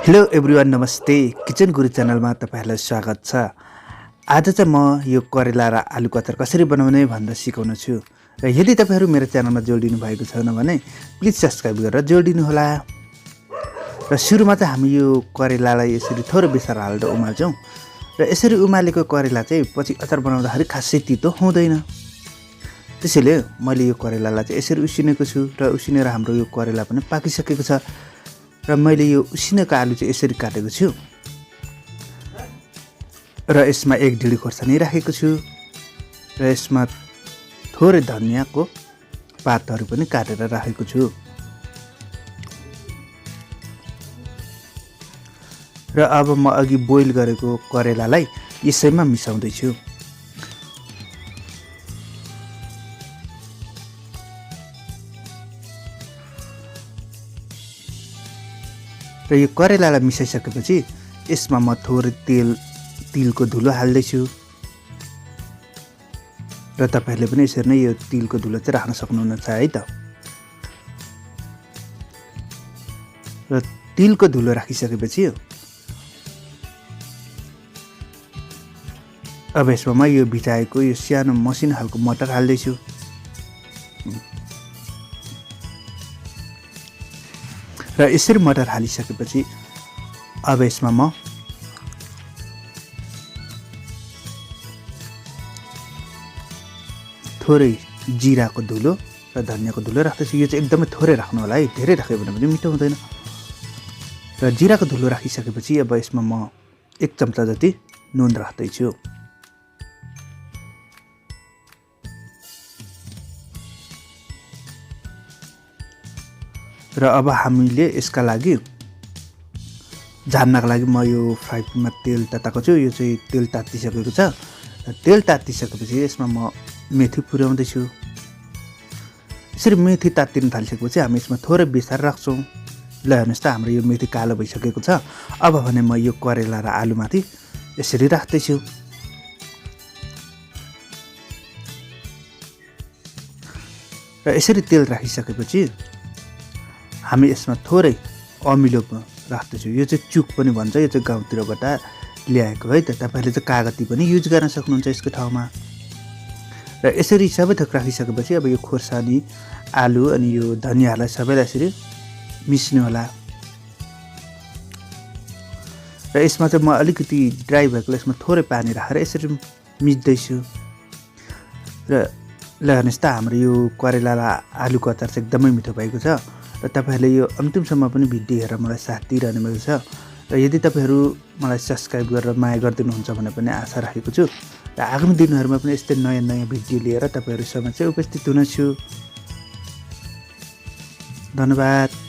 Hello everyone, नमस्ते। Kitchen गुरु च्यानलमा तपाईहरुलाई स्वागत छ। आज चाहिँ म यो करेला र आलुको अचार कसरी बनाउने भनेर सिकाउन छु। र यदि तपाईहरु मेरो च्यानलमा जोडिनु भएको छैन भने प्लिज सब्स्क्राइब गरेर जोडिनु होला। र सुरुमा चाहिँ हामी यो करेलालाई यसरी थोरै बेसार हालेर उमाल्छौं। र यसरी उमालेको करेला चाहिँ पछि अचार बनाउँदाखेरि खासै तितो हुँदैन। त्यसैले मैले यो करेलालाई चाहिँ यसरी उसिनेको छु र उसिनेर हाम्रो यो करेला पनि पाकिसकेको छ। र मैले यो उसिनेको आलु चाहिँ यसरी काटेको छु र यसमा एक ढिडी खोर्सानी राखेको छु र यसमा थोरै धनियाको पातहरू पनि काटेर राखेको छु। र अब म अघि बोइल गरेको करेलालाई यसैमा मिसाउँदै छु। र यो करेलालाई मिसाइसकेपछि यसमा म थोरै तिलको धुलो हाल्दैछु। र तपाईहरुले पनि यसरी नै यो तिलको धुलो चाहिँ राख्न सक्नुहुन्छ है त। र तिलको धुलो राखिसकेपछि अब यसमा म यो भिजाएको यो सानो मसिनो खालको मटर हाल्दैछु। र यसरी मटर हालिसकेपछि अब यसमा म थोरै जिराको धुलो र धनियाको धुलो राख्दैछु। यो चाहिँ एकदमै थोरै राख्नु होला है, धेरै राख्यो भने पनि मिठो हुँदैन। र जिराको धुलो राखिसकेपछि अब यसमा म 1 चम्चा जति नुन राख्दैछु। र अब हामीले यसका लागि झान्नका लागि म यो फ्राई प्यानमा तेल ताताएको छु। यो चाहिँ तेल तातिसकेको छ। तेल तातिसकेपछि यसमा म मेथी पुर्याउँदै छु। यसरी मेथी तातिन थालिसकेपछि हामी यसमा थोरै बेसार राख्छौं। ल हेर्नुस् त, हाम्रो यो मेथी कालो भइसकेको छ। अब भने म यो करेला र आलुमाथि यसरी राख्दै छु। र यसरी तेल राखिसकेपछि हामी यसमा थोरै अमिलो राख्दैछु। यो चाहिँ चुक पनि भन्छ, यो चाहिँ गाउँतिरबाट ल्याएको है त। तपाईहरुले चाहिँ कागती पनि युज गर्न सक्नुहुन्छ यसको ठाउँमा। र यसरी सबै थोक राखिसकेपछि अब यो खोर्सानी, आलु अनि यो धनियालाई सबैलाई यसरी मिस्नु होला। र यसमा चाहिँ म अलिकति ड्राई भएकोले यसमा थोरै पानी राखेर यसरी मिच्दै छु। र ल हेर्नुस् त, हाम्रो यो करेला र आलुको अचार चाहिँ एकदमै मिठो भएको छ। र तपाईहरुले यो अन्तिमसम्म पनि भिडियो हेरेर मलाई साथ दिइरहनु भएको छ। र यदि तपाईहरु मलाई सब्स्क्राइब गरेर माया गर्दिनुहुन्छ भने पनि आशा राखेको छु। र आगामी दिनहरुमा पनि यस्तै नयाँ भिडियो लिएर तपाईहरु समक्ष उपस्थित हुनेछु। धन्यवाद।